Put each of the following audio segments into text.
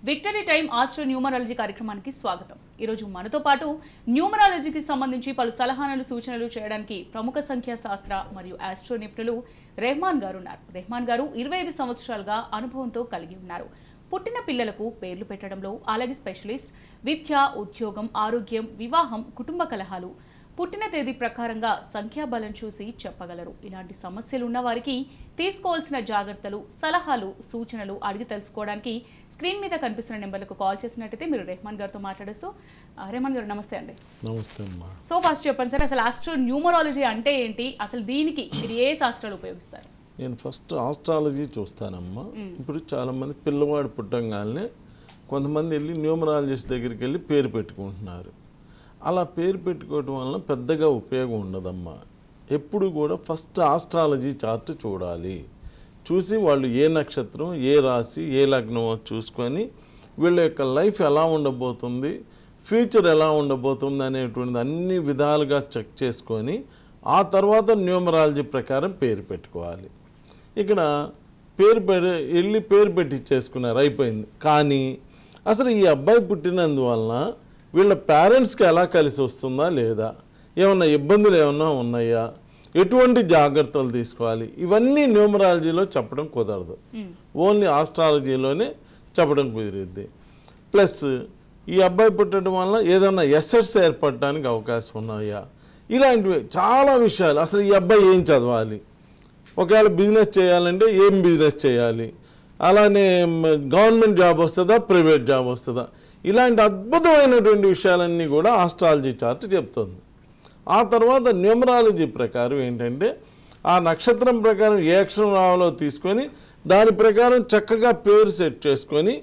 Victory time astro numerology కార్యక్రమానికి స్వాగతం. ఈ రోజు మనతో పాటు న్యూమరాలజీకి సంబంధించి పలు సలహాలు సూచనలు చేయడానికి ప్రముఖ సంఖ్యా శాస్త్ర మరియు ఆస్ట్రో నిపుణులు రెహమాన్ గారు ఉన్నారు. రెహమాన్ గారు 25 సంవత్సరాలుగా అనుభవంతో కలిగి ఉన్నారు. పుట్టిన పిల్లలకు పేర్లు పెట్టడంలో అలాగే స్పెషలిస్ట్, విద్య, ఉద్యోగం, ఆరోగ్యం, వివాహం, కుటుంబ కలహాలు, పుట్టిన తేదీ ప్రకారంగా సంఖ్యాబలం చూసి చెప్పగలరు. ఇలాంటి సమస్యలు ఉన్న వారికి తీసుకోవాల్సిన జాగ్రత్తలు, సలహాలు, సూచనలు అడిగి తెలుసుకోవడానికి స్క్రీన్ మీద కనిపిస్తున్న నెంబర్లకు కాల్ చేసినట్టయితే మీరు రెహమాన్ గారితో మాట్లాడుతూ. రెహమాన్ గారు నమస్తే అండి. నమస్తే అమ్మా. సో ఫస్ట్ చెప్పండి సార్, అసలు ఆస్ట్రో న్యూమరాలజీ అంటే ఏంటి, అసలు దీనికి మీరు ఏ శాస్త్రాలు ఉపయోగిస్తారు? నేను ఫస్ట్ ఆస్ట్రాలజీ చూస్తానమ్మా. ఇప్పుడు చాలామంది పిల్లవాడు పుట్టంగానే కొంతమంది వెళ్ళి న్యూమరాలజిస్ట్ దగ్గరికి వెళ్ళి పేరు పెట్టుకుంటున్నారు. అలా పేరు పెట్టుకోవటం వలన పెద్దగా ఉపయోగం ఉండదమ్మా. ఎప్పుడు కూడా ఫస్ట్ ఆస్ట్రాలజీ చార్ట్ చూడాలి. చూసి వాళ్ళు ఏ నక్షత్రం, ఏ రాశి, ఏ లగ్నమో చూసుకొని వీళ్ళ యొక్క లైఫ్ ఎలా ఉండబోతుంది, ఫ్యూచర్ ఎలా ఉండబోతుంది అనేటువంటిది అన్ని విధాలుగా చెక్ చేసుకొని ఆ తర్వాత న్యూమరాలజీ ప్రకారం పేరు పెట్టుకోవాలి. ఇక్కడ వెళ్ళి పేరు పెట్టించేసుకున్నారు, అయిపోయింది. కానీ అసలు ఈ అబ్బాయి పుట్టినందువలన వీళ్ళ పేరెంట్స్కి ఎలా కలిసి వస్తుందా లేదా, ఏమన్నా ఇబ్బందులు ఏమన్నా ఉన్నాయా, ఎటువంటి జాగ్రత్తలు తీసుకోవాలి, ఇవన్నీ న్యూమరాలజీలో చెప్పడం కుదరదు. ఓన్లీ ఆస్ట్రాలజీలోనే చెప్పడం కుదిరిద్ది. ప్లస్ ఈ అబ్బాయి పుట్టడం వల్ల ఏదన్నా ఎసెట్స్ ఏర్పడటానికి అవకాశం ఉన్నాయా, ఇలాంటివి చాలా విషయాలు. అసలు ఈ అబ్బాయి ఏం చదవాలి, ఒకవేళ బిజినెస్ చేయాలంటే ఏం బిజినెస్ చేయాలి, అలానే గవర్నమెంట్ జాబ్ వస్తుందా, ప్రైవేట్ జాబ్ వస్తుందా, ఇలాంటి అద్భుతమైనటువంటి విషయాలన్నీ కూడా ఆస్ట్రాలజీ చార్ట్ చెప్తుంది. ఆ తర్వాత న్యూమరాలజీ ప్రకారం ఏంటంటే ఆ నక్షత్రం ప్రకారం ఏ అక్షరం రావాలో తీసుకొని దాని ప్రకారం చక్కగా పేరు సెట్ చేసుకొని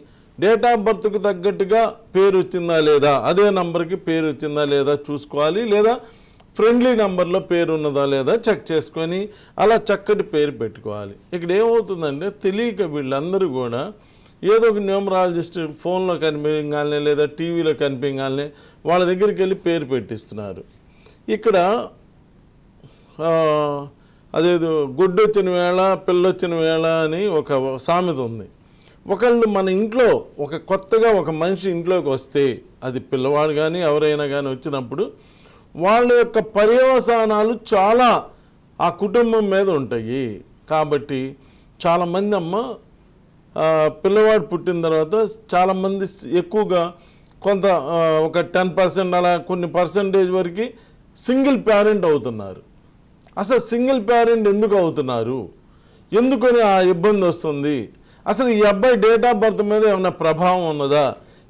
డేట్ ఆఫ్ బర్త్కు తగ్గట్టుగా పేరు వచ్చిందా లేదా, అదే నంబర్కి పేరు వచ్చిందా లేదా చూసుకోవాలి. లేదా ఫ్రెండ్లీ నెంబర్లో పేరు ఉన్నదా లేదా చెక్ చేసుకొని అలా చక్కటి పేరు పెట్టుకోవాలి. ఇక్కడ ఏమవుతుందంటే తెలియక వీళ్ళందరూ కూడా ఏదో ఒక న్యూమరాలజిస్ట్ ఫోన్లో కనిపించగానే లేదా టీవీలో కనిపించగానే వాళ్ళ దగ్గరికి వెళ్ళి పేరు పెట్టిస్తున్నారు. ఇక్కడ అదేదో గుడ్డొచ్చిన వేళ పిల్లొచ్చిన వేళ అని ఒక సామెత ఉంది. ఒకళ్ళు మన ఇంట్లో కొత్తగా ఒక మనిషి ఇంట్లోకి వస్తే, అది పిల్లవాడు కానీ ఎవరైనా కానీ వచ్చినప్పుడు వాళ్ళ యొక్క పర్యవసానాలు చాలా ఆ కుటుంబం మీద ఉంటాయి. కాబట్టి చాలామంది పిల్లవాడు పుట్టిన తర్వాత చాలామంది ఎక్కువగా కొంత ఒక 10% అలా కొన్ని పర్సంటేజ్ వరకు సింగిల్ పేరెంట్ అవుతున్నారు. అసలు సింగిల్ పేరెంట్ ఎందుకు అవుతున్నారు, ఎందుకని ఆ ఇబ్బంది వస్తుంది, అసలు ఈ అబ్బాయి డేట్ ఆఫ్ బర్త్ మీద ఏమైనా ప్రభావం ఉన్నదా,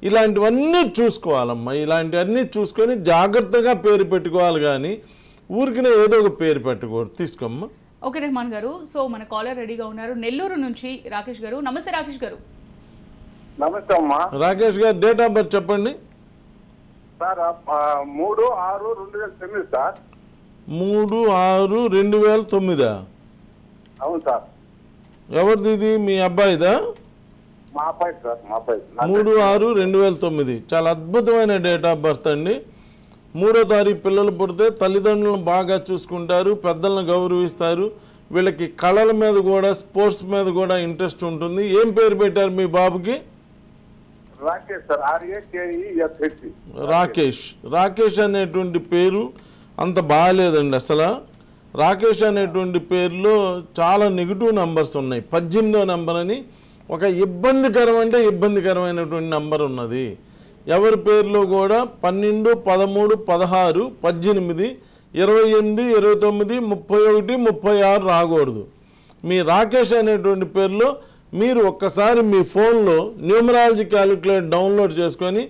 ఇలాంటివన్నీ చూసుకోవాలమ్మా. ఇలాంటివన్నీ చూసుకొని జాగ్రత్తగా పేరు పెట్టుకోవాలి. కానీ ఊరికినే ఏదో ఒక పేరు పెట్టుకోరు. తీసుకోమ్మా. ఓకే రెహమాన్ గారు, సో మన కాలర్ రెడీగా ఉన్నారు. నెల్లూరు నుంచి రాకేష్ గారు. నమస్తే రాకేష్ గారు. నమస్తే అమ్మా. రాకేష్ గారు డేట్ ఆఫ్ బర్త్ చెప్పండి సార్. 3/6/2009 సార్. 3/6/2009. అవును సార్. ఎవరిది ఇది, మీ అబ్బాయిదా? మా అబ్బాయి సార్, మా అబ్బాయి. 3/6/2009 చాలా అద్భుతమైన డేట్ ఆఫ్ బర్త్ అండి. 3వ తారీఖు పిల్లలు పుడితే తల్లిదండ్రులను బాగా చూసుకుంటారు, పెద్దలను గౌరవిస్తారు. వీళ్ళకి కళల మీద కూడా స్పోర్ట్స్ మీద కూడా ఇంట్రెస్ట్ ఉంటుంది. ఏం పేరు పెట్టారు మీ బాబుకి? రాకేష్ సార్. RAKESH. రాకేష్. రాకేష్ అనేటువంటి పేరు అంత బాగాలేదండి. అసలు రాకేష్ అనేటువంటి పేరులో చాలా నెగిటివ్ నెంబర్స్ ఉన్నాయి. 18వ నెంబర్ అని ఒక ఇబ్బందికరమైనటువంటి నెంబర్ ఉన్నది. ఎవరి పేరులో కూడా 12, 13, 16, 18, 28, 29, 31, 36 రాకూడదు. మీ రాకేష్ అనేటువంటి పేరులో మీరు ఒక్కసారి మీ ఫోన్లో న్యూమరాలజీ క్యాలిక్యులేటర్ డౌన్లోడ్ చేసుకొని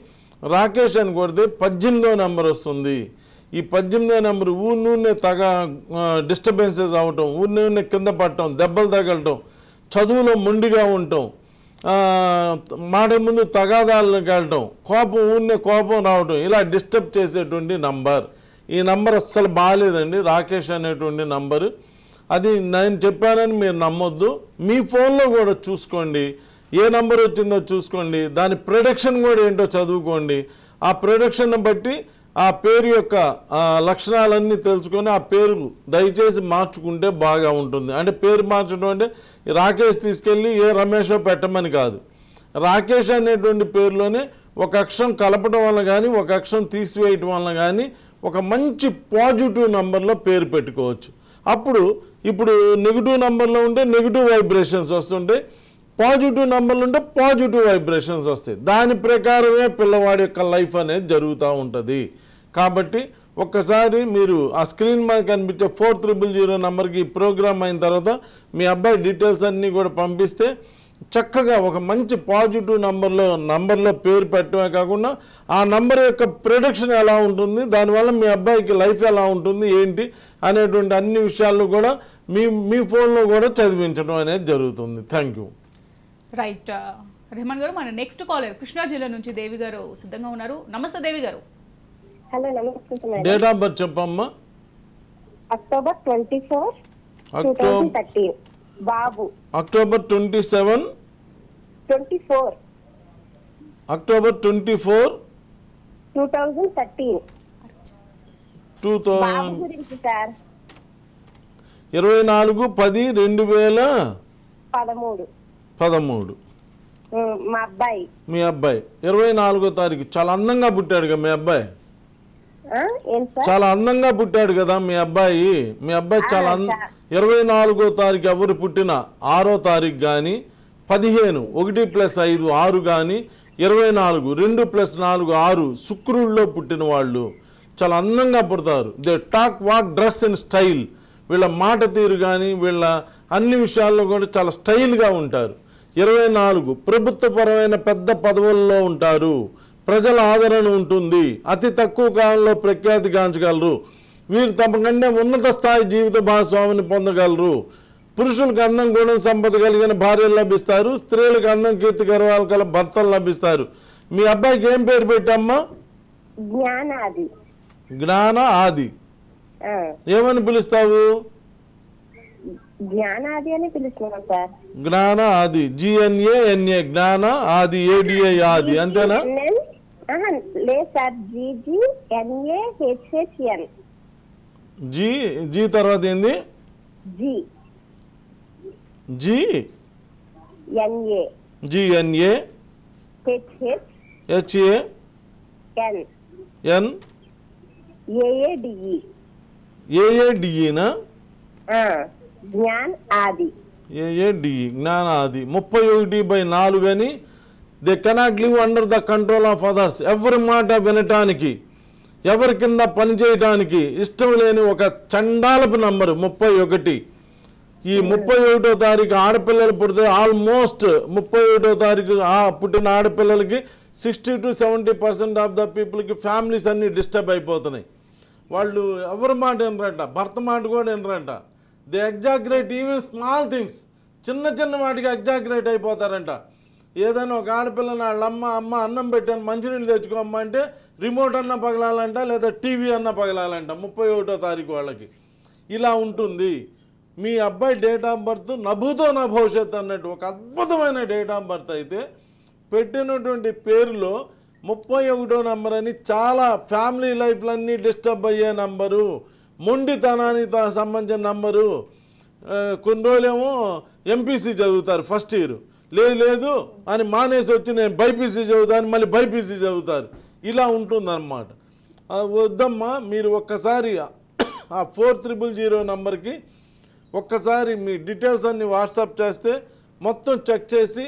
రాకేష్ అని కొడితే 18వ నెంబర్ వస్తుంది. ఈ 18వ నెంబర్ ఊరినూనె డిస్టర్బెన్సెస్ అవటం, ఊరినూనె కింద పడటం, దెబ్బలు తగలటం, చదువులో మొండిగా ఉండటం, మాట ముందు తగాదాలకు వెళ్ళటం, కోపం రావటం, ఇలా డిస్టర్బ్ చేసేటువంటి నంబర్. ఈ నంబర్ అస్సలు బాగాలేదండి, రాకేష్ అనేటువంటి నంబరు. అది నేను చెప్పానని మీరు నమ్మొద్దు. మీ ఫోన్లో కూడా చూసుకోండి, ఏ నంబర్ వచ్చిందో చూసుకోండి, దాని ప్రొడక్షన్ కూడా ఏంటో చదువుకోండి. ఆ ప్రొడక్షన్ బట్టి ఆ పేరు యొక్క లక్షణాలన్నీ తెలుసుకొని ఆ పేరు దయచేసి మార్చుకుంటే బాగా ఉంటుంది. అంటే పేరు మార్చడం అంటే రాకేష్ తీసుకెళ్ళి ఏ రమేషో పెట్టమని కాదు. రాకేష్ అనేటువంటి పేరులోనే ఒక అక్షరం కలపడం వల్ల కానీ ఒక అక్షరం తీసివేయటం వల్ల కానీ ఒక మంచి పాజిటివ్ నంబర్లో పేరు పెట్టుకోవచ్చు. ఇప్పుడు నెగిటివ్ నంబర్లో ఉంటే నెగిటివ్ వైబ్రేషన్స్ వస్తుంటాయి, పాజిటివ్ నంబర్లు ఉంటే పాజిటివ్ వైబ్రేషన్స్ వస్తాయి. దాని ప్రకారమే పిల్లవాడి యొక్క లైఫ్ అనేది జరుగుతూ ఉంటుంది. కాబట్టి ఒక్కసారి మీరు ఆ స్క్రీన్ మీద కనిపించే 4000 నెంబర్కి ఈ ప్రోగ్రామ్ అయిన తర్వాత మీ అబ్బాయి డీటెయిల్స్ అన్నీ కూడా పంపిస్తే చక్కగా ఒక మంచి పాజిటివ్ నంబర్లో పేరు పెట్టడమే కాకుండా ఆ నంబర్ యొక్క ప్రొడక్షన్ ఎలా ఉంటుంది, దానివల్ల మీ అబ్బాయికి లైఫ్ ఎలా ఉంటుంది ఏంటి అనేటువంటి అన్ని విషయాలు కూడా మీ ఫోన్లో కూడా చదివించడం అనేది జరుగుతుంది. Thank you. రైట్ రెహమాన్ గారు, మన నెక్స్ట్ కాలర్ కృష్ణా జిల్లా నుంచి దేవి గారు సిద్ధంగా ఉన్నారు. నమస్తే దేవి గారు. హలో, నమస్తే. డేట్ ఆఫ్ బర్త్ చెప్పమ్మా. అక్టోబర్ 24, 2013. బాబు. అక్టోబర్ 27, 24. అక్టోబర్ 24, 2013. 2000. బాబు గురించి సార్. 24/10/2013. మా అబ్బాయి. మీ అబ్బాయి 24వ తారీఖు చాలా అందంగా పుట్టాడుగా మీ అబ్బాయి. ఏం సార్? చాలా అందంగా పుట్టాడు కదా మీ అబ్బాయి. మీ అబ్బాయి చాలా 24వ తారీఖు ఎవరు పుట్టిన 6వ తారీఖు కానీ 15 1 + 5 6 కానీ 24 2 + 4 6 శుక్రుల్లో పుట్టిన వాళ్ళు చాలా అందంగా పుడతారు. They talk walk dress and style. వీళ్ళ మాట తీరు కానీ వీళ్ళ అన్ని విషయాల్లో కూడా చాలా స్టైల్గా ఉంటారు. 24 ప్రభుత్వపరమైన పెద్ద పదవుల్లో ఉంటారు. ప్రజల ఆదరణ ఉంటుంది. అతి తక్కువ కాలంలో ప్రఖ్యాతి గాంచగలరు. వీరు తమకంటే ఉన్నత స్థాయి జీవిత భాగస్వామిని పొందగలరు. పురుషులకు అందం గుణం సంపద కలిగిన భార్యలు లభిస్తారు. స్త్రీలకు అందం కీర్తి గర్వాలు గల భర్తలు లభిస్తారు. మీ అబ్బాయికి ఏం పేరు పెట్టమ్మా? జ్ఞానాది. జ్ఞాన ఆది. ఏమని పిలుస్తావు? జ్ఞానాది అని పిలుస్తున్నాం సార్. జ్ఞాన ఆది. GNANA జ్ఞాన ఆది. ADI ఆది అంతేనా? లేదు సార్, GGNAHHN. జీ తర్వాత ఏంది? GNA HHN AADE నా? జ్ఞాన్ ఆది. AADE జ్ఞాన ఆది. 31/4 అని they cannot live under the control of others. ఎవరి మాట వినటానికి ఎవరి కింద పనిచేయటానికి ఇష్టం లేని ఒక చండాలపు నంబరు 31. ఈ 31వ తారీఖు ఆడపిల్లలు పుడితే ఆల్మోస్ట్ 31వ తారీఖు పుట్టిన ఆడపిల్లలకి 60 to 70% ఆఫ్ ద పీపుల్కి ఫ్యామిలీస్ అన్నీ డిస్టర్బ్ అయిపోతున్నాయి. వాళ్ళు ఎవరి మాట వినరంట, భర్త మాట కూడా వినరంట. They exaggerate even small things. చిన్న వాటికి ఎగ్జాగ్రేట్ అయిపోతారంట. ఏదైనా ఒక ఆడపిల్లని వాళ్ళ అమ్మ అన్నం పెట్టాను మంచినీళ్ళు తెచ్చుకోమ్మా అంటే రిమోట్ అన్న పగలాలంట, లేదా టీవీ అన్న పగలాలంట 31వ తారీఖు వాళ్ళకి. ఇలా ఉంటుంది. మీ అబ్బాయి డేట్ ఆఫ్ బర్త్ నభూతో నా భవిష్యత్ అన్నట్టు ఒక అద్భుతమైన డేట్ ఆఫ్ బర్త్ అయితే పెట్టినటువంటి పేరులో 31వ నంబర్ అని చాలా ఫ్యామిలీ లైఫ్లన్నీ డిస్టర్బ్ అయ్యే నంబరు, మొండితనానికి సంబంధించిన నంబరు. కొన్ని రోజులేమో MPC చదువుతారు ఫస్ట్ ఇయర్, లేదు అని మానేసి వచ్చి నేను బైపీసీ చదువుతాను, మళ్ళీ బైపీసీ చదువుతారు. ఇలా ఉంటుందన్నమాట. వద్దమ్మా, మీరు ఒక్కసారి ఆ 4000 నంబర్కి ఒక్కసారి మీ డీటెయిల్స్ అన్ని వాట్సాప్ చేస్తే మొత్తం చెక్ చేసి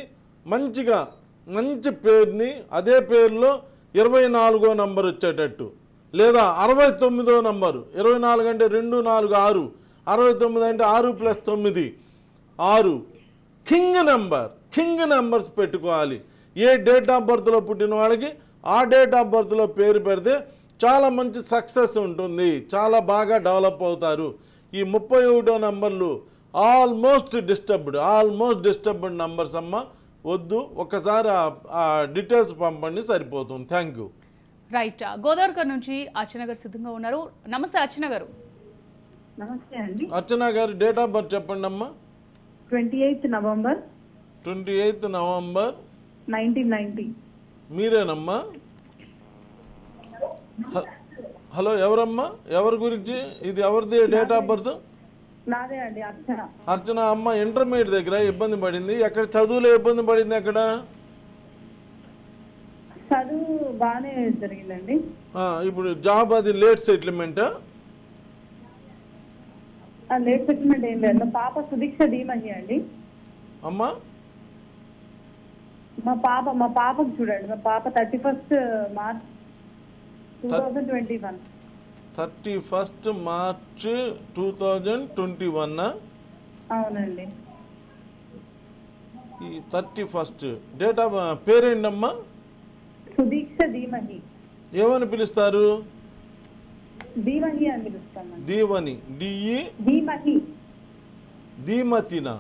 మంచి పేరుని అదే పేరులో 24వ నంబర్ వచ్చేటట్టు, లేదా 69వ నంబరు. 24 అంటే 2 4 6, 69 అంటే 6 + 9 6. కింగ్ నెంబర్స్ పెట్టుకోవాలి. ఏ డేట్ ఆఫ్ బర్త్లో పుట్టిన వాళ్ళకి ఆ డేట్ ఆఫ్ బర్త్లో పేరు పెడితే చాలా మంచి సక్సెస్ ఉంటుంది, చాలా బాగా డెవలప్ అవుతారు. ఈ 31వ నంబర్లు ఆల్మోస్ట్ డిస్టర్బ్డ్ నంబర్స్ అమ్మ. వద్దు, ఒక్కసారి ఆ డీటెయిల్స్ పంపండి, సరిపోతుంది. Thank you. రైట్. గోదావరికర్ నుంచి అర్చన గారు సిద్ధంగా ఉన్నారు. నమస్తే అర్చన గారు. నమస్తే అండి. అర్చన గారు డేట్ ఆఫ్ బర్త్ చెప్పండి అమ్మా. 28th November 1990. మీరేనమ్మా? హలో, ఎవరమ్మా? ఎవరి గురించి? ఇది ఎవరిది డేట్ ఆఫ్ బర్త్? నాదే అండి, అర్చన. అర్చన అమ్మ ఇంటర్మీడియట్ దగ్గర ఇబ్బంది పడింది. ఎక్కడ చదువులో ఇబ్బంది పడింది? ఎక్కడ? చదువు బాగానే జరిగిందండి. ఇప్పుడు జాబ్ అది లేట్ సెటిల్మెంటా? లేట్ సెటిల్మెంట్ ఏం లేదు. మా పాప సుదీక్ష ధీమహి అండి. అమ్మా మా పాపకు చూడండి. మా పాప 31st మార్చ్ 2021. 31st March 2021. అవునండి. ఈ 31st డేట్ ఆఫ్ పేరేంటమ్మా? సుదీక్ష ధీమహి. ఏమని పిలుస్తారు? ధీమహి అని పిలుస్తామండి. దీవని ధీమహి. ధీమతినా?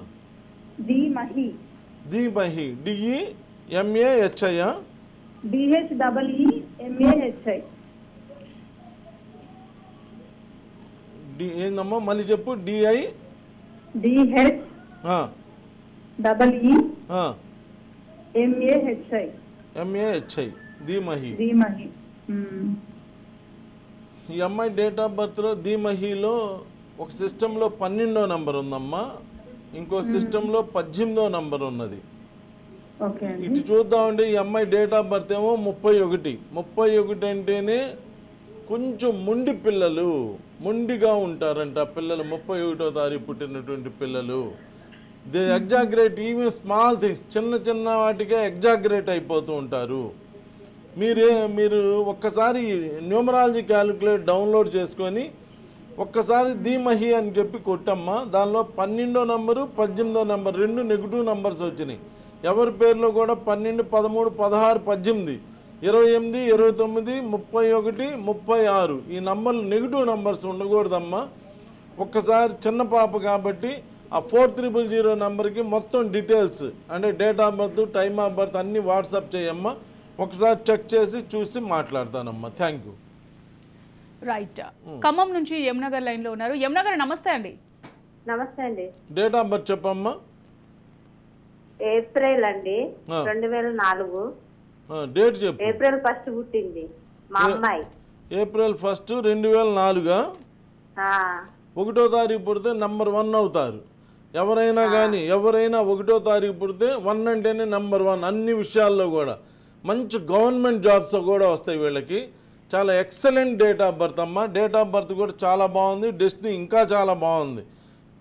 ధీమహి. ధీమహి DEMAHI DHEEMAHI. ఏందమ్మా మళ్ళీ చెప్పు. DI DHEEMAHI. MAHI ధీమహి. ధీమహి. ఈ అమ్మాయి డేట్ ఆఫ్ బర్త్లో ధీమహిలో ఒక సిస్టంలో 12వ నంబర్ ఉందమ్మా, ఇంకో సిస్టంలో 18వ నంబర్ ఉన్నది. ఓకే అండి. ఇటు చూద్దామంటే ఈ అమ్మాయి డేట్ ఆఫ్ బర్త్ ఏమో 31 అంటేనే కొంచెం మొండి పిల్లలు, మొండిగా ఉంటారంట పిల్లలు. 31వ తారీఖు పుట్టినటువంటి పిల్లలు they exaggerate even small things, చిన్న చిన్న వాటికే ఎగ్జాగ్రేట్ అయిపోతూ ఉంటారు. మీరు ఒక్కసారి న్యూమరాలజీ క్యాలిక్యులేటర్ డౌన్లోడ్ చేసుకొని ఒక్కసారి ధీమహి అని చెప్పి కొట్టమ్మా. దానిలో 12వ నంబరు 18వ నంబర్ 2 నెగిటివ్ నంబర్స్ వచ్చినాయి. ఎవరి పేరులో కూడా 12, 13, 16, 18, 28, 29, 31, 36 ఈ నంబర్లు నెగిటివ్ నంబర్స్ ఉండకూడదమ్మా. ఒక్కసారి చిన్న పాప కాబట్టి ఆ 4000 నంబర్కి మొత్తం డీటెయిల్స్ అంటే date of birth, time of birth అన్నీ వాట్సాప్ చేయమ్మా. ఒకసారి చెక్ చేసి చూసి మాట్లాడతానమ్మా. Thank you. రైట్. ఖమ్మం నుంచి యమునగర్ లైన్లో ఉన్నారు. యమునగర్ నమస్తే అండి. నమస్తే అండి. డేట్ ఆఫ్ బర్త్ చెప్పమ్మా. ఏప్రిల్ అండి 2004. డేట్ చెప్పు. ఏప్రిల్ 1 పుట్టింది మా అమ్మాయి. ఏప్రిల్ 1, 2004. 1వ తారీఖు పుడితే నంబర్ 1 అవుతారు. ఎవరైనా 1వ తారీఖు పుడితే 1 అంటేనే నంబర్ 1 అన్ని విషయాల్లో కూడా. మంచి గవర్నమెంట్ జాబ్స్ కూడా వస్తాయి వీళ్ళకి. చాలా ఎక్సలెంట్ డేట్ ఆఫ్ బర్త్ అమ్మ. డేట్ ఆఫ్ బర్త్ కూడా చాలా బాగుంది. డెస్టినీ ఇంకా చాలా బాగుంది.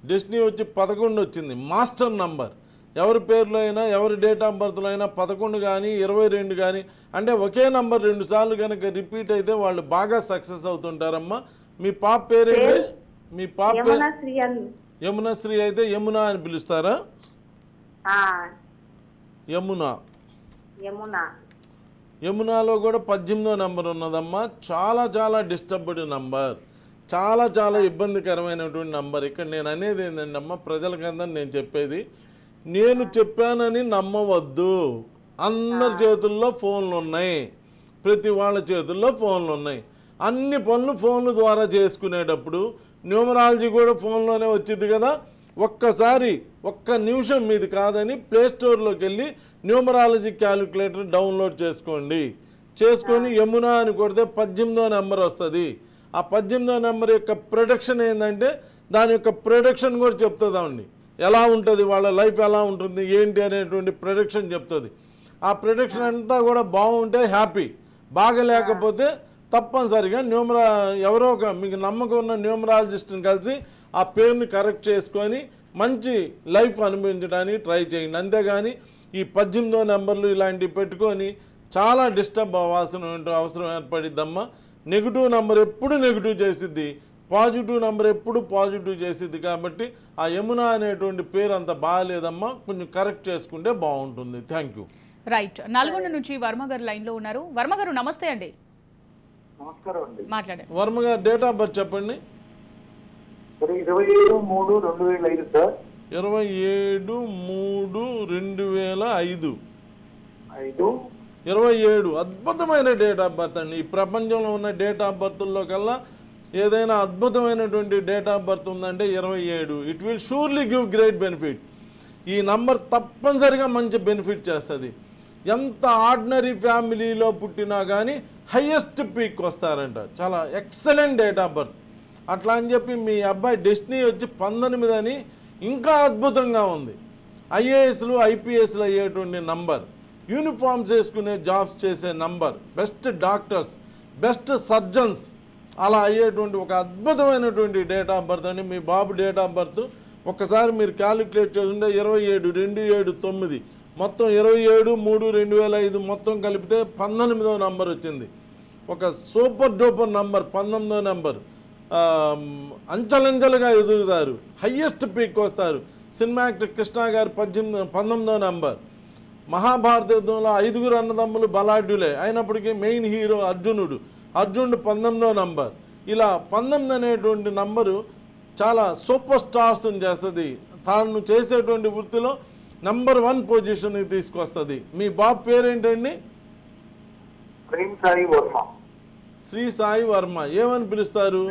డెస్టినీ వచ్చి 11 వచ్చింది, మాస్టర్ నంబర్. ఎవరి పేరులో అయినా ఎవరి డేట్ ఆఫ్ బర్త్లో అయినా 11 కానీ 22 కానీ అంటే ఒకే నంబర్ 2 సార్లు కనుక రిపీట్ అయితే వాళ్ళు బాగా సక్సెస్ అవుతుంటారమ్మా. మీ పాప పేరేంటి? మీ పాప యమునశ్రీ అయితే యమున అని పిలుస్తారా? యమునాలో కూడా 18వ నంబర్ ఉన్నదమ్మా. చాలా చాలా డిస్టర్బ్డ్ నంబర్, చాలా చాలా ఇబ్బందికరమైనటువంటి నంబర్. ఇక్కడ నేను అనేది ఏంటంటే అమ్మ, ప్రజలకందరూ నేను చెప్పేది, నేను చెప్పానని నమ్మవద్దు. అందరి చేతుల్లో ఫోన్లు ఉన్నాయి, ప్రతి వాళ్ళ చేతుల్లో ఫోన్లు ఉన్నాయి. అన్ని పనులు ఫోన్ల ద్వారా చేసుకునేటప్పుడు న్యూమరాలజీ కూడా ఫోన్లోనే వచ్చింది కదా. ఒక్కసారి ఒక్క నిమిషం మీది కాదని ప్లేస్టోర్లోకి వెళ్ళి న్యూమరాలజీ క్యాలిక్యులేటర్ డౌన్లోడ్ చేసుకొని యమున అని కొడితే 18వ నెంబర్ వస్తుంది. ఆ 18వ నెంబర్ యొక్క ప్రొడక్షన్ ఏంటంటే దాని యొక్క ప్రొడక్షన్ కూడా చెప్తుందండి. ఎలా ఉంటుంది, వాళ్ళ లైఫ్ ఎలా ఉంటుంది ఏంటి అనేటువంటి ప్రొడక్షన్ చెప్తుంది. ఆ ప్రొడక్షన్ అంతా కూడా బాగుంటే హ్యాపీ, బాగలేకపోతే తప్పనిసరిగా ఎవరో ఒక మీకు నమ్మకం ఉన్న న్యూమరాలజిస్ట్ని కలిసి ఆ పేరుని కరెక్ట్ చేసుకొని మంచి లైఫ్ అనుభవించడానికి ట్రై చేయండి. అంతేగాని ఈ 18వ నెంబర్లు ఇలాంటివి పెట్టుకొని చాలా డిస్టర్బ్ అవ్వాల్సిన అవసరం ఏర్పడిద్దమ్మా. నెగిటివ్ నెంబర్ ఎప్పుడు నెగిటివ్ చేసిద్ది, పాజిటివ్ నెంబర్ ఎప్పుడు పాజిటివ్ చేసిద్ది. కాబట్టి ఆ యమున అనేటువంటి పేరు అంత బాగాలేదమ్మా, కొంచెం కరెక్ట్ చేసుకుంటే బాగుంటుంది. Thank you. రైట్. నల్గొండ నుంచి వర్మ గారు లైన్లో ఉన్నారు. వర్మ గారు నమస్తే అండి. నమస్కారం అండి. మాట్లాడండి. వర్మ గారు డేట్ ఆఫ్ బర్త్ చెప్పండి. 27/3/2005 సార్. 27/3/2005. 27 అద్భుతమైన డేట్ ఆఫ్ బర్త్ అండి. ఈ ప్రపంచంలో ఉన్న డేట్ ఆఫ్ బర్త్ల్లో కల్లా ఏదైనా అద్భుతమైనటువంటి డేట్ ఆఫ్ బర్త్ ఉందంటే 27. It will surely give great benefit. ఈ నంబర్ తప్పనిసరిగా మంచి బెనిఫిట్ చేస్తుంది. ఎంత ఆర్డినరీ ఫ్యామిలీలో పుట్టినా కానీ హయ్యెస్ట్ పీక్ వస్తారంట. చాలా ఎక్సలెంట్ డేట్ ఆఫ్ బర్త్. అట్లా అని చెప్పి మీ అబ్బాయి డెస్టినీ వచ్చి 19 అని ఇంకా అద్భుతంగా ఉంది. ఐఏఎస్లు ఐపీఎస్లు అయ్యేటువంటి నంబర్. యూనిఫామ్స్ వేసుకునే జాబ్స్ చేసే number, best doctors, best surgeons అలా అయ్యేటువంటి ఒక అద్భుతమైనటువంటి డేట్ ఆఫ్ బర్త్ అండి. మీ బాబు డేట్ ఆఫ్ బర్త్ ఒక్కసారి మీరు క్యాలిక్యులేట్ చేసుకుంటే 27/2/7/9 మొత్తం 27/3/2005 మొత్తం కలిపితే 19వ నంబర్ వచ్చింది. ఒక సూపర్ డూపర్ నంబర్ 19వ నంబర్. అంచెలంచెలుగా ఎదుగుతారు, హయ్యెస్ట్ పీక్ వస్తారు. సినిమా యాక్టర్ కృష్ణ గారు 19వ నంబర్. మహాభారత యుద్ధంలో 5గురు అన్నదమ్ములు బలాఢ్యులే అయినప్పటికీ మెయిన్ హీరో అర్జునుడు 19వ నంబర్. ఇలా 19 అనేటువంటి నంబరు చాలా సూపర్ స్టార్స్ని చేస్తుంది. తాను చేసేటువంటి వృత్తిలో నంబర్ 1 పొజిషన్కి తీసుకొస్తుంది. మీ బాబు పేరేంటండి? ప్రేమ్ సాయి వర్మ. శ్రీ సాయి వర్మ. ఏమని పిలుస్తారు?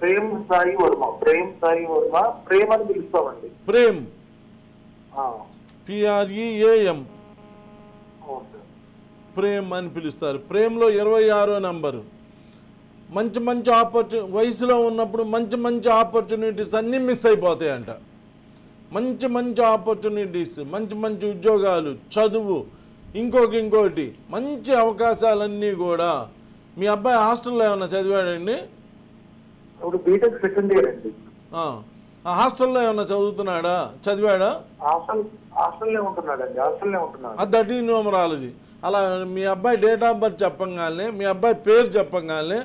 ప్రేమ్ సాయి వర్మ. ప్రేమ్ సాయి వర్మ. ప్రేమ్ అని పిలుస్తామండి. ప్రేమ్, ఆ, PREAM, అవును సార్. ప్రేమ్ అని పిలుస్తారు. ప్రేమ్లో 26వ నంబరు. మంచి మంచి వయసులో ఉన్నప్పుడు మంచి ఆపర్చునిటీస్ అన్నీ మిస్ అయిపోతాయంట. మంచి ఆపర్చునిటీస్, మంచి ఉద్యోగాలు, చదువు, ఇంకోటి మంచి అవకాశాలన్నీ కూడా. మీ అబ్బాయి హాస్టల్లో ఏమన్నా చదివాడండి? ఇప్పుడు బీటెక్ సెకండ్ ఇయర్ అండి. ఆ హాస్టల్లో ఏమన్నా చదివాడా? హాస్టల్నే ఉంటున్నాడండి. హాస్టల్నే ఉంటున్నాడు. That is numerology. అలా మీ అబ్బాయి డేట్ ఆఫ్ బర్త్ చెప్పగానే, మీ అబ్బాయి పేరు చెప్పగానే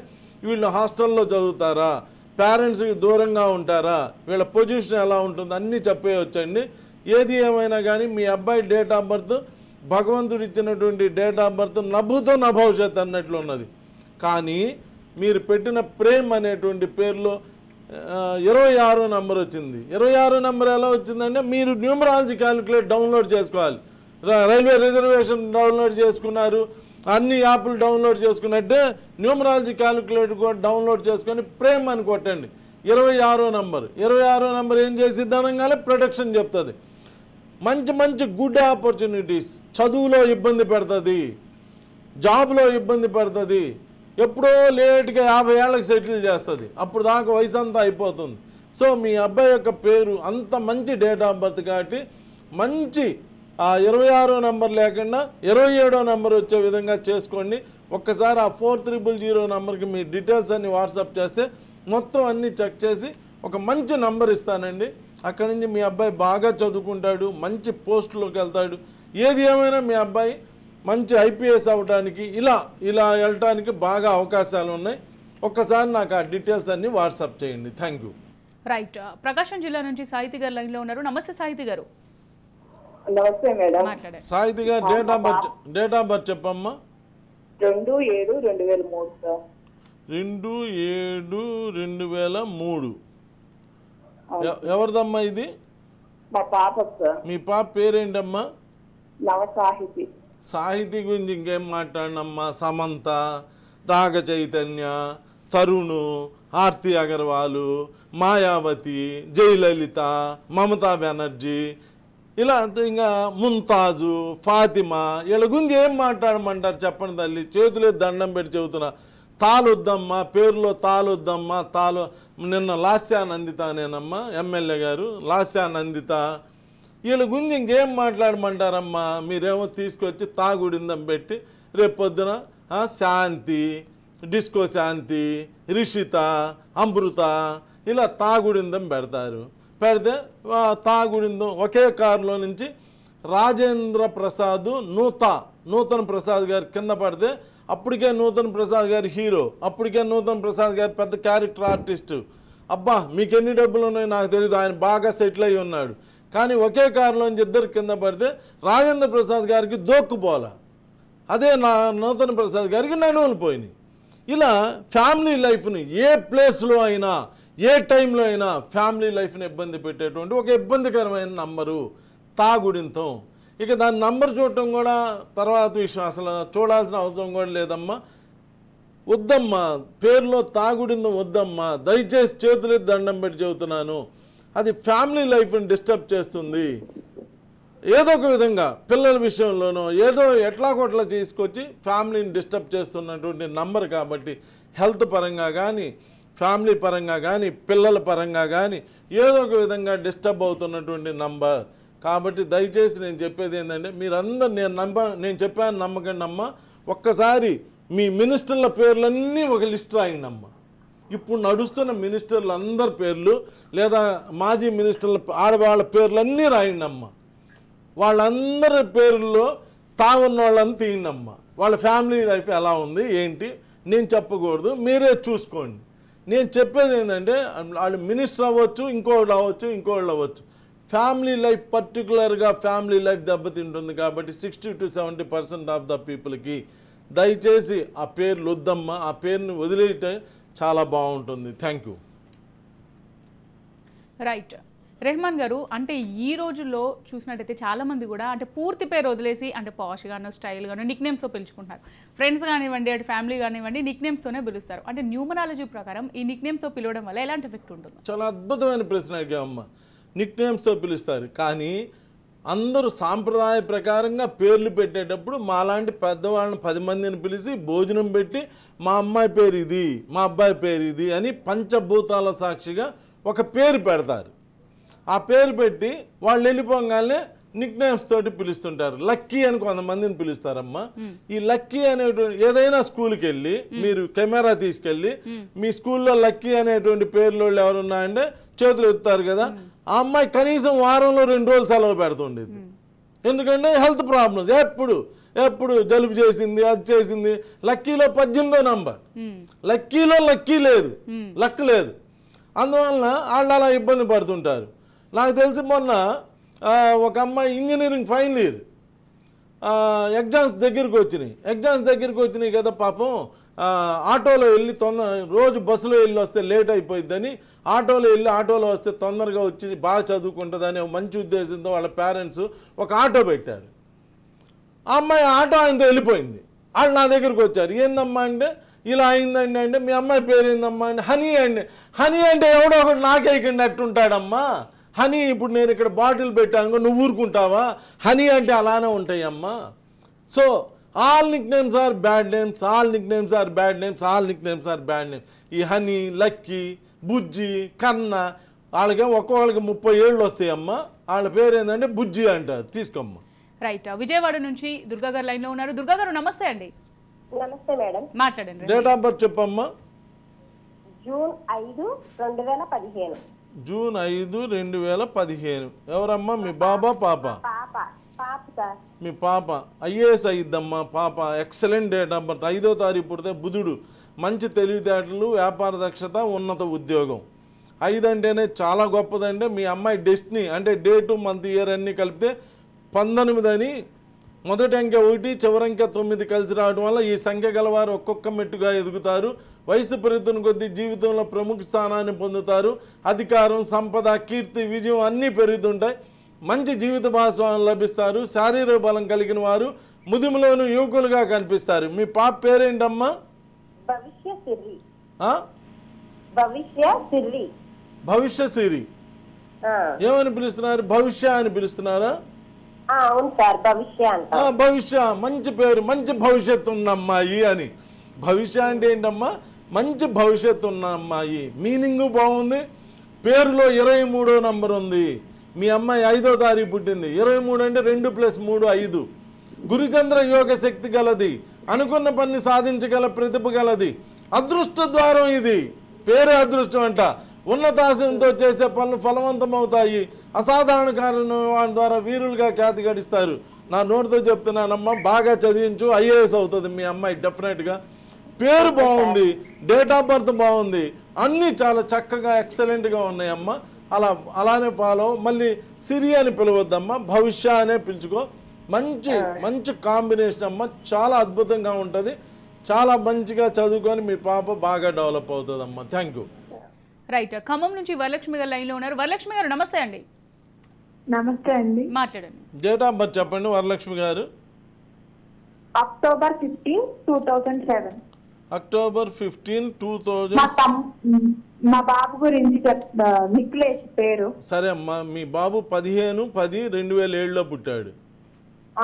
వీళ్ళు హాస్టల్లో చదువుతారా, పేరెంట్స్కి దూరంగా ఉంటారా, వీళ్ళ పొజిషన్ ఎలా ఉంటుంది అన్నీ చెప్పేయచ్చండి. ఏది ఏమైనా కానీ మీ అబ్బాయి డేట్ ఆఫ్ బర్త్ భగవంతుడు ఇచ్చినటువంటి డేట్ ఆఫ్ బర్త్ నభూతో నభవిష్యత్ అన్నట్లు ఉన్నది. కానీ మీరు పెట్టిన ప్రేమ్ అనేటువంటి పేరులో 26వ నంబర్ వచ్చింది. 26వ నంబర్ ఎలా వచ్చిందంటే మీరు న్యూమరాలజీ క్యాలిక్యులేట్ డౌన్లోడ్ చేసుకోవాలి. రైల్వే రిజర్వేషన్ డౌన్లోడ్ చేసుకున్నారు, అన్ని యాప్లు డౌన్లోడ్ చేసుకున్నట్టే న్యూమరాలజీ క్యాలిక్యులేట్ కూడా డౌన్లోడ్ చేసుకొని ప్రేమ్ అని కొట్టండి. 26వ నంబర్ ఏం చేసిద్ది అనగానే ప్రొటెక్షన్ చెప్తుంది. మంచి గుడ్ ఆపర్చునిటీస్, చదువులో ఇబ్బంది పెడుతుంది, జాబ్లో ఇబ్బంది పెడుతుంది, ఎప్పుడో లేట్గా 50 ఏళ్ళకి సెటిల్ చేస్తుంది, అప్పుడు దాకా వయసు అంతా అయిపోతుంది. సో మీ అబ్బాయి యొక్క పేరు అంత మంచి డేట్ ఆఫ్ బర్త్ కాబట్టి మంచి 26వ నంబర్ లేకుండా 27వ నంబర్ వచ్చే విధంగా చేసుకోండి. ఒక్కసారి ఆ 4000 నంబర్కి మీ డీటెయిల్స్ అన్ని వాట్సాప్ చేస్తే మొత్తం అన్నీ చెక్ చేసి ఒక మంచి నంబర్ ఇస్తానండి. అక్కడి నుంచి మీ అబ్బాయి బాగా చదువుకుంటాడు, మంచి పోస్టులోకి వెళ్తాడు. ఏది ఏమైనా మీ అబ్బాయి మంచి IPS అవ్వడానికి ఇలా వెళ్ళటానికి బాగా అవకాశాలు ఉన్నాయి. ఒక్కసారి నాకు ఆ డీటెయిల్స్ అన్ని వాట్సాప్ చేయండి. Thank you. రైట్. ప్రకాశం జిల్లా నుంచి సాహితి గారు లైన్లో ఉన్నారు. నమస్తే సాహితి గారు. నమస్తే మేడం. మాట్లాడండి. సాహితి గారు డేట్ ఆఫ్ బర్త్ చెప్పమ్మా. 2/7/2003 సార్. 2/7/2003. ఎవరిదమ్మా ఇది? మా పాప సార్. మీ పాప పేరేంటమ్మా? నవసాహితి. సాహితీ గురించి ఇంకేం మాట్లాడినమ్మా? సమంత, రాగ చైతన్య, తరుణు, ఆర్తి అగర్వాలు, మాయావతి, జయలలిత, మమతా బెనర్జీ, ఇలా ఇంకా ముంతాజు, ఫాతిమా, వీళ్ళ గురించి ఏం మాట్లాడమంటారు చెప్పండి తల్లి. చేతులే దండం పెట్టి చెబుతున్నా. తాళొద్దమ్మా, పేరులో తాళొద్దమ్మా. నిన్న లాస్యానందితనేనమ్మా ఎమ్మెల్యే గారు, లాస్యానందిత. వీళ్ళ గురించి ఇంకేం మాట్లాడమంటారమ్మా? మీరేమో తీసుకొచ్చి తాగుడిందం పెట్టి రేపొద్దున శాంతి, డిస్కో శాంతి, రిషిత, అమృత ఇలా తాగుడిందం పెడితే తాగుడిందం ఒకే కారులో నుంచి రాజేంద్ర ప్రసాద్, నూతన్ ప్రసాద్ గారు కింద పడితే అప్పటికే నూతన్ ప్రసాద్ గారు హీరో, అప్పటికే నూతన్ ప్రసాద్ గారు పెద్ద క్యారెక్టర్ ఆర్టిస్టు. అబ్బా మీకు ఎన్ని డబ్బులు ఉన్నాయో నాకు తెలియదు, ఆయన బాగా సెటిల్ అయి ఉన్నాడు. కానీ ఒకే కారులోంచి ఇద్దరు కింద పడితే రాజేంద్ర ప్రసాద్ గారికి దోక్కుపోలా, అదే నూతన్ ప్రసాద్ గారికి నడువులు పోయినాయి. ఇలా ఫ్యామిలీ లైఫ్ని ఏ ప్లేస్లో అయినా ఏ టైంలో అయినా ఫ్యామిలీ లైఫ్ని ఇబ్బంది పెట్టేటువంటి ఒక ఇబ్బందికరమైన నంబరు తాగుడింతం. ఇక దాని నంబర్ చూడటం కూడా తర్వాత విషయం, అసలు చూడాల్సిన అవసరం కూడా లేదమ్మా. వద్దమ్మా, పేరులో తాగుడిందం వద్దమ్మా. దయచేసి చేతులెత్తి దండం పెట్టి చెబుతున్నాను. అది ఫ్యామిలీ లైఫ్ని డిస్టర్బ్ చేస్తుంది. ఏదో ఒక విధంగా పిల్లల విషయంలోనో ఏదో ఎట్లాగొట్లా తీసుకొచ్చి ఫ్యామిలీని డిస్టర్బ్ చేస్తున్నటువంటి నంబర్ కాబట్టి హెల్త్ పరంగా కానీ ఫ్యామిలీ పరంగా కానీ పిల్లల పరంగా కానీ ఏదో ఒక విధంగా డిస్టర్బ్ అవుతున్నటువంటి నంబర్. కాబట్టి దయచేసి నేను చెప్పేది ఏంటంటే మీరందరూ నేను చెప్పాను నమ్మకండి అమ్మ. ఒక్కసారి మీ మినిస్టర్ల పేర్లన్నీ ఒక లిస్ట్ రాయండి అమ్మ. ఇప్పుడు నడుస్తున్న మినిస్టర్లు అందరి పేర్లు లేదా మాజీ మినిస్టర్ల ఆడవాళ్ళ పేర్లన్నీ రాయండి అమ్మ. వాళ్ళందరి పేర్లలో తాగున్న వాళ్ళని తీయండి అమ్మ. వాళ్ళ ఫ్యామిలీ లైఫ్ ఎలా ఉంది ఏంటి నేను చెప్పకూడదు, మీరే చూసుకోండి. నేను చెప్పేది ఏంటంటే వాళ్ళు మినిస్టర్ అవ్వచ్చు, ఇంకోళ్ళు అవ్వచ్చు. ఫ్యామిలీ లైఫ్ పర్టికులర్గా ఫ్యామిలీ లైఫ్ దెబ్బతింటుంది. కాబట్టి 60 to 70% ఆఫ్ ద పీపుల్కి దయచేసి ఆ పేర్లు వద్దమ్మా, ఆ పేరుని వదిలేయటం చాలా బాగుంటుంది. Thank you. రైట్ రెహమాన్ గారు, అంటే ఈ రోజుల్లో చూసినట్టయితే చాలామంది కూడా అంటే పూర్తి పేరు వదిలేసి అంటే పాష్గానో స్టైల్గానో నిక్నేమ్స్తో పిలుచుకుంటున్నారు. ఫ్రెండ్స్ కానివ్వండి, అటు ఫ్యామిలీ కానివ్వండి, నిక్నేమ్స్తోనే పిలుస్తారు. అంటే న్యూమరాలజీ ప్రకారం ఈ నిక్నేమ్స్తో పిలవడం వల్ల ఎలాంటి ఎఫెక్ట్ ఉంటుంది? చాలా అద్భుతమైన ప్రశ్న అడిగామమ్మ. నిక్నేమ్స్తో పిలుస్తారు, కానీ అందరూ సాంప్రదాయ ప్రకారంగా పేర్లు పెట్టేటప్పుడు మాలాంటి పెద్దవాళ్ళని 10 మందిని పిలిచి భోజనం పెట్టి మా అమ్మాయి పేరు ఇది, మా అబ్బాయి పేరు ఇది అని పంచభూతాల సాక్షిగా ఒక పేరు పెడతారు. ఆ పేరు పెట్టి వాళ్ళు వెళ్ళిపోగానే నిక్నేమ్స్ తోటి పిలుస్తుంటారు. లక్కీ అని కొంతమందిని పిలుస్తారమ్మా. ఈ లక్కీ అనేటువంటి ఏదైనా స్కూల్కి వెళ్ళి మీరు కెమెరా తీసుకెళ్ళి మీ స్కూల్లో లక్కీ అనేటువంటి పేర్లు ఎవరున్నాయంటే చేతులు ఎత్తుతారు కదా. ఆ అమ్మాయి కనీసం వారంలో 2 రోజులు సెలవు పెడుతుండేది. ఎందుకంటే హెల్త్ ప్రాబ్లమ్స్, ఎప్పుడు జలుబు చేసింది, అది చేసింది. లక్కీలో 18వ నంబర్, లక్కీలో లక్కీ లేదు, లక్ లేదు. అందువలన వాళ్ళు అలా ఇబ్బంది పడుతుంటారు. నాకు తెలిసి మొన్న ఒక అమ్మాయి ఇంజనీరింగ్ ఫైనల్ ఇయర్ ఎగ్జామ్స్ దగ్గరికి వచ్చినాయి కదా పాపం. ఆటోలో వెళ్ళి రోజు బస్సులో వెళ్ళి వస్తే లేట్ అయిపోయిద్దని ఆటోలో వస్తే తొందరగా వచ్చి బాగా చదువుకుంటుందని మంచి ఉద్దేశంతో వాళ్ళ పేరెంట్స్ ఒక ఆటో పెట్టారు. ఆ అమ్మాయి ఆటో ఆయనతో వెళ్ళిపోయింది. వాళ్ళు నా దగ్గరికి వచ్చారు. ఏందమ్మా అంటే ఇలా అయిందండి. అంటే మీ అమ్మాయి పేరు ఏందమ్మా అంటే హనీ అంటే ఎవడో ఒకటి నాకే ఇక్కడ నెట్టుంటాడమ్మా. హనీ ఇప్పుడు నేను ఇక్కడ బాటిల్ పెట్టాను, నువ్వు ఊరుకుంటావా? హనీ అంటే అలానే ఉంటాయమ్మా. So all nicknames are bad names, ఈ హనీ, లక్కీ, బుజ్జి, కన్న వాళ్ళకి ఒక్కొక్కళ్ళకి 30 ఏళ్ళు వస్తాయమ్మా. వాళ్ళ పేరు ఏంటంటే బుజ్జి అంటారు. తీసుకోమ్మా. రైట్, విజయవాడ నుంచి దుర్గా గారు లైన్లో ఉన్నారు. దుర్గా గారు నమస్తే అండి. నమస్తే మేడం. మాట్లాడండి. డేట్ ఆఫ్ బర్త్ చెప్పమ్మా. జూన్ 5, 2015. జూన్ 5, 2015. ఎవరమ్మా? మీ బాబా పాప? పాప సార్. మీ పాప IAS అయ్యిద్దమ్మా. పాప ఎక్సలెంట్ డేట్ ఆఫ్ బర్త్. 5వ తారీఖు పుడితే బుధుడు, మంచి తెలివితేటలు, వ్యాపార దక్షత, ఉన్నత ఉద్యోగం. 5 అంటేనే చాలా గొప్పదంటే మీ అమ్మాయి డెస్టినీ అంటే డేటు, మంత్, ఇయర్ అన్నీ కలిపితే 19 అని. మొదటి అంకె 1, చివరి అంకె 9 కలిసి రావడం వల్ల ఈ సంఖ్య గలవారు ఒక్కొక్క మెట్టుగా ఎదుగుతారు. వయసు పెరుగుతున్న కొద్దీ జీవితంలో ప్రముఖ స్థానాన్ని పొందుతారు. అధికారం, సంపద, కీర్తి, విజయం అన్నీ పెరుగుతుంటాయి. మంచి జీవిత భాగస్వామ్యం లభిస్తారు. శారీరక బలం కలిగిన వారు ముదిములోను యువకులుగా కనిపిస్తారు. మీ పాప పేరేంటమ్మా? భవిష్యశ్రీ. ఏమని పిలుస్తున్నారు? భవిష్య అని పిలుస్తున్నారా? భవిష్య మంచి పేరు, మంచి భవిష్యత్తు ఉన్న అమ్మాయి అని. భవిష్య అంటే ఏంటమ్మా? మంచి భవిష్యత్తు ఉన్న అమ్మాయి. మీనింగ్ బాగుంది. పేరులో 23వ నంబర్ ఉంది. మీ అమ్మాయి 5వ తారీఖు పుట్టింది. 23 అంటే 2 + 3 5. గురుచంద్ర యోగ శక్తి గలది. అనుకున్న పని సాధించగల ప్రతిభ గలది. అదృష్ట ద్వారం ఇది. పేరే అదృష్టం అంట. ఉన్నతాశయంతో చేసే పనులు ఫలవంతమవుతాయి. అసాధారణ కారణం ద్వారా వీరులుగా ఖ్యాతి గడిస్తారు. నా నోటితో చెప్తున్నానమ్మా, బాగా చదివించు, IAS అవుతుంది మీ అమ్మాయి డెఫినెట్గా. పేరు బాగుంది, డేట్ ఆఫ్ బర్త్ బాగుంది, అన్నీ చాలా చక్కగా ఎక్సలెంట్గా ఉన్నాయమ్మా. అలానే ఫాలో. మళ్ళీ సిరి అని పిలవద్దమ్మా, భవిష్య అనే పిలుచుకో. మంచి కాంబినేషన్ అమ్మ, చాలా అద్భుతంగా ఉంటుంది. చాలా మంచిగా చదువుకొని మీ పాప బాగా డెవలప్ అవుతుందమ్మా. Thank you. రైట్, ఖమ్మం నుంచి వరలక్ష్మి గారు లైన్లో ఉన్నారు. వరలక్ష్మి గారు నమస్తే అండి. నమస్తే అండి. మాట్లాడండి. డేట్ ఆఫ్ బర్త్ చెప్పండి వరలక్ష్మి గారు. అక్టోబర్ 15, 2007. అక్టోబర్ 15, 2000. మా బాబు గురించి నిక్లేష్ పేరు. సరే అమ్మా, మీ బాబు 15/10/2007లో పుట్టాడు.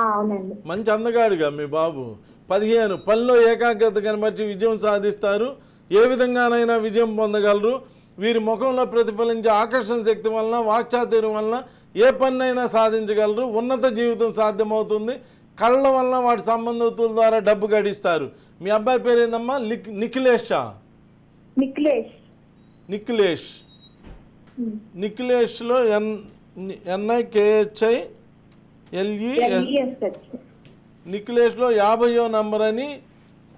అవునండి. మంచి అందగాడుగా మీ బాబు. 15 పనిలో ఏకాగ్రత కనబరిచి విజయం సాధిస్తారు. ఏ విధంగానైనా విజయం పొందగలరు. వీరి ముఖంలో ప్రతిఫలించే ఆకర్షణ శక్తి వలన, వాక్చాతుర్యం వలన ఏ పన్నైనా సాధించగలరు, ఉన్నత జీవితం సాధ్యమవుతుంది, కళ్ళ వలన వాటి సంబంధితుల ద్వారా డబ్బు గడిస్తారు. మీ అబ్బాయి పేరు ఏందమ్మా? నిఖిలేషా? నిఖిలేష్. నిఖిలేష్లో NIKHILES. నిఖిలేష్లో 50వ నంబర్ అని.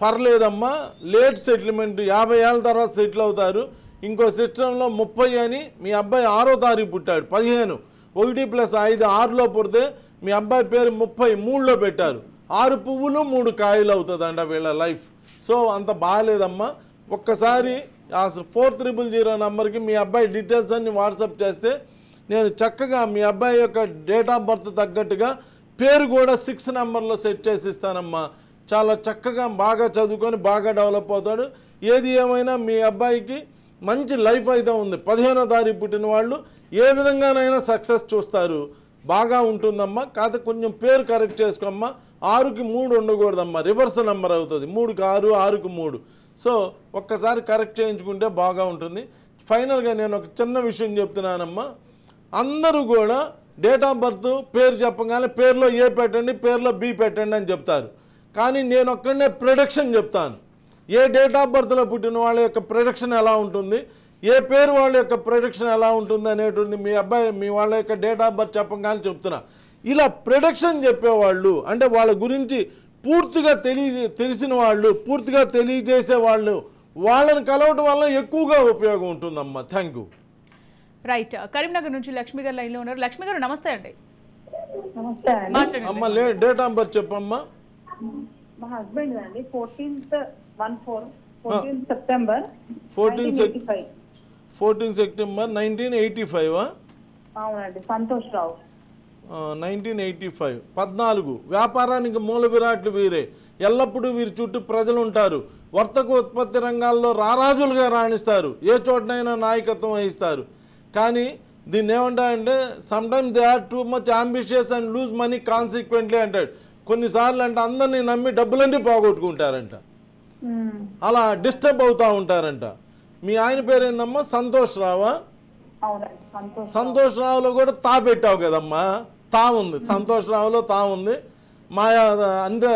పర్లేదమ్మా, లేట్ సెటిల్మెంట్, 50 ఏళ్ళ తర్వాత సెటిల్ అవుతారు. ఇంకో సిస్టంలో 30 అని. మీ అబ్బాయి 6వ తారీఖు పుట్టాడు, 15, 1 + 5 6లో పుడితే మీ అబ్బాయి పేరు 33లో పెట్టారు. 6 పువ్వులు 3 కాయలు అవుతుందంట వీళ్ళ లైఫ్. సో అంత బాగాలేదమ్మా. ఒక్కసారి ఆ 4000 నంబర్కి మీ అబ్బాయి డీటెయిల్స్ అన్ని వాట్సాప్ చేస్తే నేను చక్కగా మీ అబ్బాయి యొక్క డేట్ ఆఫ్ బర్త్ తగ్గట్టుగా పేరు కూడా 6 నెంబర్లో సెట్ చేసి ఇస్తానమ్మా. చాలా చక్కగా బాగా చదువుకొని బాగా డెవలప్ అవుతాడు. ఏది ఏమైనా మీ అబ్బాయికి మంచి లైఫ్ అయితే ఉంది. 15వ తారీఖు పుట్టిన వాళ్ళు ఏ విధంగానైనా సక్సెస్ చూస్తారు, బాగా ఉంటుందమ్మా. కాకపోతే కొంచెం పేరు కరెక్ట్ చేసుకోమ్మా. 6కి 3 ఉండకూడదమ్మా, రివర్స్ నెంబర్ అవుతుంది. 3కి 6, 6కి 3. సో ఒక్కసారి కరెక్ట్ చేయించుకుంటే బాగా ఉంటుంది. ఫైనల్గా నేను ఒక చిన్న విషయం చెప్తున్నానమ్మా. అందరూ కూడా డేట్ ఆఫ్ బర్త్ పేరు చెప్పగానే పేరులో A పెట్టండి, పేరులో B పెట్టండి అని చెప్తారు. కానీ నేను ఒక్కడనే ప్రొడక్షన్ చెప్తాను. ఏ డేట్ ఆఫ్ బర్త్లో పుట్టిన వాళ్ళ యొక్క ప్రొడక్షన్ ఎలా ఉంటుంది, ఏ పేరు వాళ్ళ యొక్క ప్రొడక్షన్ ఎలా ఉంటుంది అనేటువంటి మీ వాళ్ళ యొక్క డేట్ ఆఫ్ బర్త్ చెప్పగానే చెప్తున్నా. ఇలా ప్రొడక్షన్ చెప్పేవాళ్ళు అంటే వాళ్ళ గురించి పూర్తిగా తెలిసిన వాళ్ళు, పూర్తిగా తెలియజేసే వాళ్ళు, వాళ్ళని కలవటం వల్ల ఎక్కువగా ఉపయోగం ఉంటుందమ్మా. Thank you. రైట్. కరీంనగర్ నుంచి లక్ష్మి గారు లైన్లో ఉన్నారు. లక్ష్మి గారు నమస్తే అండి. నమస్తే అండి. మాట్లాడండి. అమ్మ డేట్ ఆఫ్ బర్త్ చెప్పమ్మా. మా హస్బెండ్ అండి 14 సెప్టెంబర్ 14 సెప్టెంబర్ 1985. అవునండి. సంతోష్ రావు. 1985. 14. వ్యాపారానికి మూల విరాట్లు వీరే. ఎల్లప్పుడూ వీరి చుట్టూ ప్రజలు ఉంటారు. వర్తక ఉత్పత్తి రంగాల్లో రారాజులుగా రాణిస్తారు. ఏ చోటనైనా నాయకత్వం వహిస్తారు. కానీ దీన్ని ఏమంటారంటే sometimes they are too much ambitious and lose money consequently అంటాడు. కొన్నిసార్లు అంటే అందరినీ నమ్మి డబ్బులన్నీ పోగొట్టుకుంటారంట, అలా డిస్టర్బ్ అవుతూ ఉంటారంట. మీ ఆయన పేరు ఏందమ్మా? సంతోష్ రావా? సంతోష్ రావులో కూడా తా పెట్టావు కదమ్మా. తా ఉంది, సంతోష్ రావులో తా ఉంది. మాయా అంటే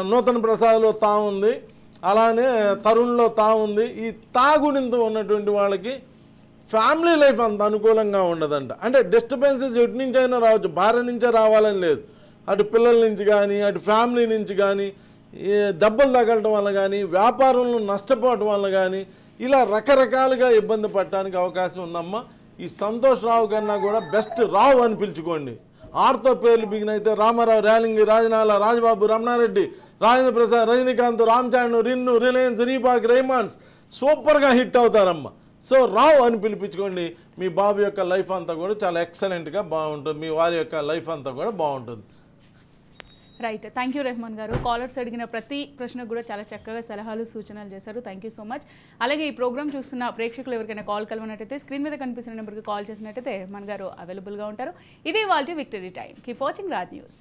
నూతన ప్రసాద్లో తా ఉంది. అలానే తరుణ్లో తా ఉంది. ఈ తా గురించి ఉన్నటువంటి వాళ్ళకి ఫ్యామిలీ లైఫ్ అంత అనుకూలంగా ఉండదంట. అంటే డిస్టర్బెన్సెస్ ఎటు నుంచి అయినా రావచ్చు, భార్య నుంచే రావాలని లేదు. అటు పిల్లల నుంచి కానీ, అటు ఫ్యామిలీ నుంచి కానీ, దెబ్బలు తగలటం వల్ల కానీ, వ్యాపారంలో నష్టపోవటం వల్ల కానీ, ఇలా రకరకాలుగా ఇబ్బంది పడటానికి అవకాశం ఉందమ్మా. ఈ సంతోష్ రావు కన్నా కూడా బెస్ట్ రావు అని పిలుచుకోండి. ఆర్తో పేర్లు బిగినైతే రామారావు, రేలింగి, రాజనాల, రాజబాబు, రమణారెడ్డి, రాజేంద్ర ప్రసాద్, రజనీకాంత్, రామ్ చరణ్, రిన్ను, రిలయన్స్, రీపాక్, రైమాన్స్ సూపర్గా హిట్ అవుతారమ్మా. సో రావు అని పిలిపించుకోండి. మీ బాబు యొక్క లైఫ్ అంతా కూడా చాలా ఎక్సలెంట్గా బాగుంటుంది. మీ వారి యొక్క లైఫ్ అంతా కూడా బాగుంటుంది. రైట్. థ్యాంక్ యూ రెహమాన్ గారు. కాలర్స్ అడిగిన ప్రతి ప్రశ్నకు కూడా చాలా చక్కగా సలహాలు సూచనలు చేశారు. Thank you so much. అలాగే ఈ ప్రోగ్రామ్ చూస్తున్న ప్రేక్షకులు ఎవరికైనా కాల్ కలవనట్టయితే స్క్రీన్ మీద కనిపిస్తున్న నెంబర్కి కాల్ చేసినట్టయితే రెహమాన్ గారు అవైలబుల్గా ఉంటారు. ఇదే వాళ్ళ victory time. Keep watching Raj news.